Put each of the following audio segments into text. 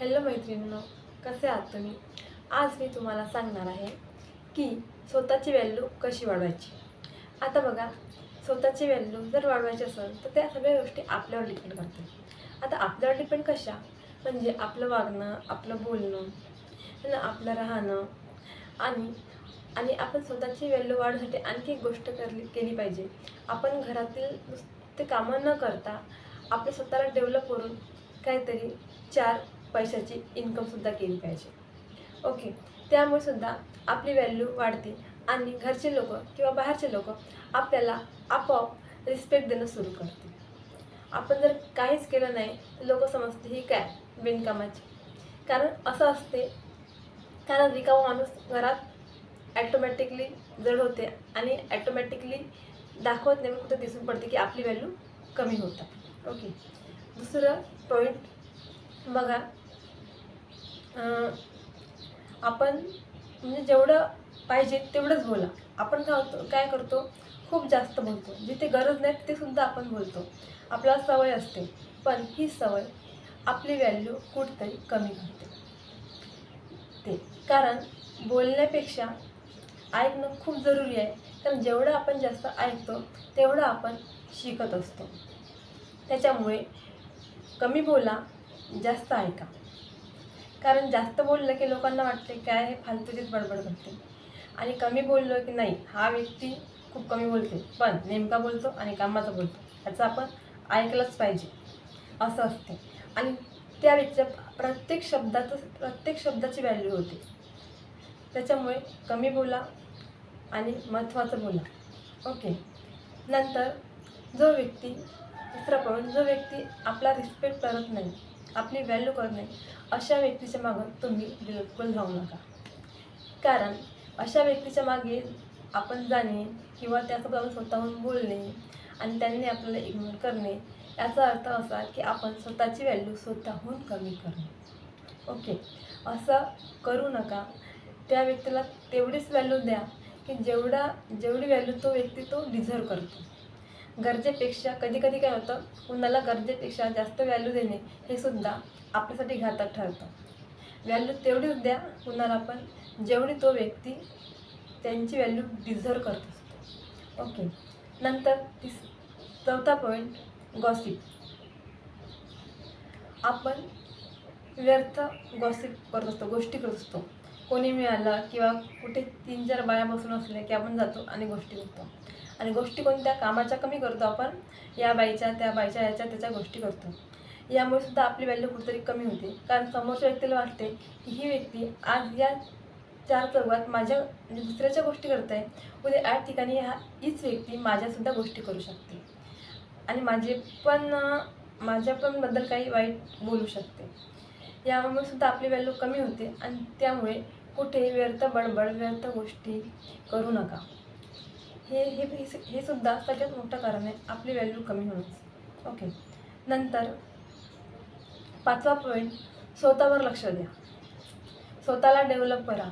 Hello मैत्रिणींनो, कसे आहात तुम्ही? आज मी तुम्हाला सांगणार आहे की स्वतःची व्हॅल्यू कशी वाढवायची. आता बघा, स्वतःची व्हॅल्यू जर वाढवायची असेल तर त्या सगळ्या गोष्टी आपल्यावर डिपेंड करतात. आता आपल्यावर डिपेंड कशा? म्हणजे आपलं वागणं, आपलं बोलणं, है ना, आपलं राहणं आणि आणि आपण स्वतःची व्हॅल्यू वाढवण्यासाठी आणखी एक गोष्ट केली पाहिजे. आपण घरातील नुसते कामं न करता आपल्या स्वतःला डेव्हलप करून काहीतरी 4 पैशाची इन्कमसुद्धा केली पाहिजे. ओके. त्यामुळे सुद्धा आपली व्हॅल्यू वाढते आणि घरचे लोकं किंवा बाहेरचे लोकं आपल्याला आपोआप रिस्पेक्ट देणं सुरू करतील. आपण जर काहीच केलं नाही तर लोकं समजते ही काय बिनकामाची. कारण असं असते, कारण रिकामा माणूस घरात ॲटोमॅटिकली जड होते आणि ॲटोमॅटिकली दाखवत नाही, कुठे दिसून पडते की आपली व्हॅल्यू कमी होतात. ओके. दुसरं पॉईंट बघा, आपण म्हणजे जेवढं पाहिजे तेवढंच बोला. आपण काय करतो, खूप जास्त बोलतो. जिथे गरज नाही तिथेसुद्धा आपण बोलतो. आपल्याला सवय असते, पण ही सवय आपली व्हॅल्यू कुठेतरी कमी करते. कारण बोलण्यापेक्षा ऐकणं खूप जरुरी आहे. कारण जेवढं आपण जास्त ऐकतो तेवढं आपण शिकत असतो. त्याच्यामुळे कमी बोला, जास्त ऐका. कारण जास्त बोललं की लोकांना वाटते काय हे फालतूचीच बडबड करते, आणि कमी बोललं की नाही, हा व्यक्ती खूप कमी बोलते पण नेमका बोलतो आणि कामाचा बोलतो, ह्याचं आपण ऐकलंच पाहिजे असं असते. आणि त्या व्यक्तीच्या प्रत्येक शब्दाची व्हॅल्यू होते. त्याच्यामुळे कमी बोला आणि महत्त्वाचं बोला. ओके. नंतर जो व्यक्ती आपला रिस्पेक्ट करत नाही, आपली व्हॅल्यू करत नाही, अशा व्यक्तीच्या मागं तुम्ही बिलकुल जाऊ नका. कारण अशा व्यक्तीच्या मागे आपण जाणे किंवा त्यासोबत आपण स्वतःहून बोलणे आणि त्यांनी आपल्याला इग्नोर करणे, याचा अर्थ असा की आपण स्वतःची व्हॅल्यू स्वतःहून कमी करणे. ओके. असं करू नका. त्या व्यक्तीला तेवढीच व्हॅल्यू द्या की जेवढी व्हॅल्यू तो व्यक्ती डिझर्व करतो. गरजेपेक्षा कधी कधी काय होतं, कुणाला गरजेपेक्षा जास्त व्हॅल्यू देणे हे सुद्धा आपल्यासाठी घातक ठरतं. व्हॅल्यू तेवढीच द्या कुणाला पण जेवढी तो व्यक्ती त्यांची व्हॅल्यू डिझर्व करत असतो. ओके. नंतर चौथा पॉईंट, गॉसिप. आपण व्यर्थ गॉसिप करत असतो, गोष्टी करत असतो. कोणी मिळालं किंवा कुठे 3-4 बाया बसून असल्या की आपण जातो आणि गोष्टी करतो. आणि गोष्टी कोणत्या कामाच्या कमी करतो आपण, या बाईच्या त्या बाईच्या याच्या त्याच्या गोष्टी करतो. यामुळे सुद्धा आपली व्हॅल्यू कुठेतरी कमी होते. कारण समोरच्या व्यक्तीला वाटते की ही व्यक्ती आज या 4 चौघात माझ्या म्हणजे दुसऱ्याच्या गोष्टी करत आहे, उद्या या ठिकाणी हीच व्यक्ती माझ्यासुद्धा गोष्टी करू शकते आणि माझ्या पण बद्दल काही वाईट बोलू शकते. यामुळे सुद्धा आपली व्हॅल्यू कमी होते आणि त्यामुळे कुठे व्यर्थ बडबड, व्यर्थ गोष्टी करू नका. हे सुद्धा सगळ्यात मोठं कारण आहे आपली व्हॅल्यू कमी होण्याचं. ओके. नंतर 5वा पॉईंट, स्वतःवर लक्ष द्या. स्वतःला डेव्हलप करा.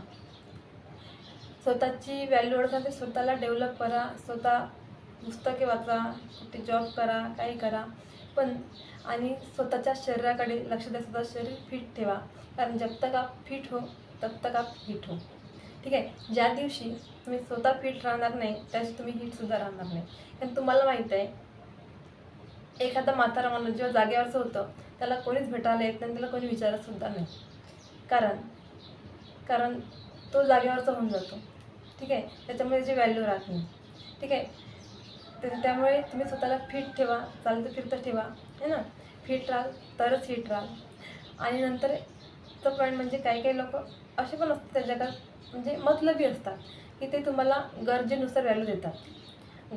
स्वतःची व्हॅल्यू वाढवण्यासाठी स्वतःला डेव्हलप करा. स्वतः पुस्तके वाचा, कुठे जॉब करा, काही करा, पण आणि स्वतःच्या शरीराकडे लक्ष द्या. स्वतःचं शरीर फिट ठेवा. कारण जब तक आप फिट हो तब तक आप हिट हो. ठीक आहे. ज्या दिवशी तुम्ही स्वतः फिट राहणार नाही त्या दिवशी तुम्ही हिटसुद्धा राहणार नाही. कारण तुम्हाला माहीत आहे, एखादा म्हातारा माणूस जेव्हा जागेवरचं होतं त्याला कोणीच भेटायला येत नाही, त्याला कोणी विचारतसुद्धा नाही. कारण तो जागेवरचा होऊन जातो. ठीक आहे. त्याच्यामुळे त्याची व्हॅल्यू राहत नाही. ठीक आहे. त्यामुळे तुम्ही स्वतःला फिट ठेवा, चालतं फिरतं ठेवा, है ना. फिट राहाल तरच हिट राहाल. आणि नंतर तो पॉईंट म्हणजे काही लोक असे पण असतात त्या जगात, म्हणजे मतलबी असतात की ते तुम्हाला गरजेनुसार व्हॅल्यू देतात.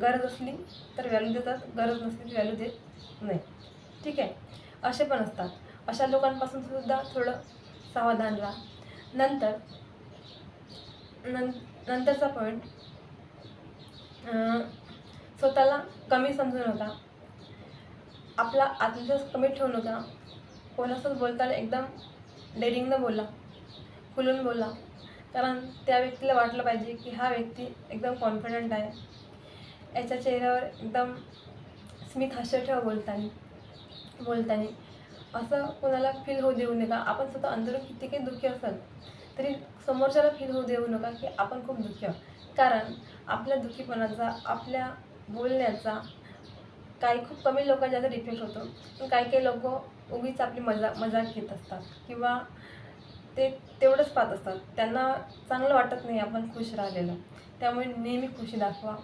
गरज असली तर व्हॅल्यू देतात, गरज नसली तर व्हॅल्यू देत नाही. ठीक आहे. असे पण असतात. अशा लोकांपासून सुद्धा थोडं सावधान राहा. नंतरचा पॉईंट, स्वतःला कमी समजू नका. आपला आत्मविश्वास कमी ठेवू नका. कोणासोबत बोलताना एकदम डेअरिंगनं बोला, खुलून बोला. कारण त्या व्यक्तीला वाटलं पाहिजे की हा व्यक्ती एकदम कॉन्फिडंट आहे. याच्या चेहऱ्यावर एकदम स्मित हास्य ठेवा बोलताना. असं कोणाला फील होऊ देऊ नका. आपण स्वतः अंदरून किती काही दुःखी असेल तरी समोरच्याला फील होऊ देऊ नका की आपण खूप दुःखी आहोत. कारण आपल्या दुःखीपणाचा, आपल्या बोलण्याचा काही खूप कमी लोकांच्या याच्यात इफेक्ट होतो. पण काही काही लोक उगीच आपली मजाक घेत असतात किंवा ते तेवढंच पाहत असतात. त्यांना चांगलं वाटत नाही आपण खुश राहिलेलं. त्यामुळे नेहमी खुशी दाखवा.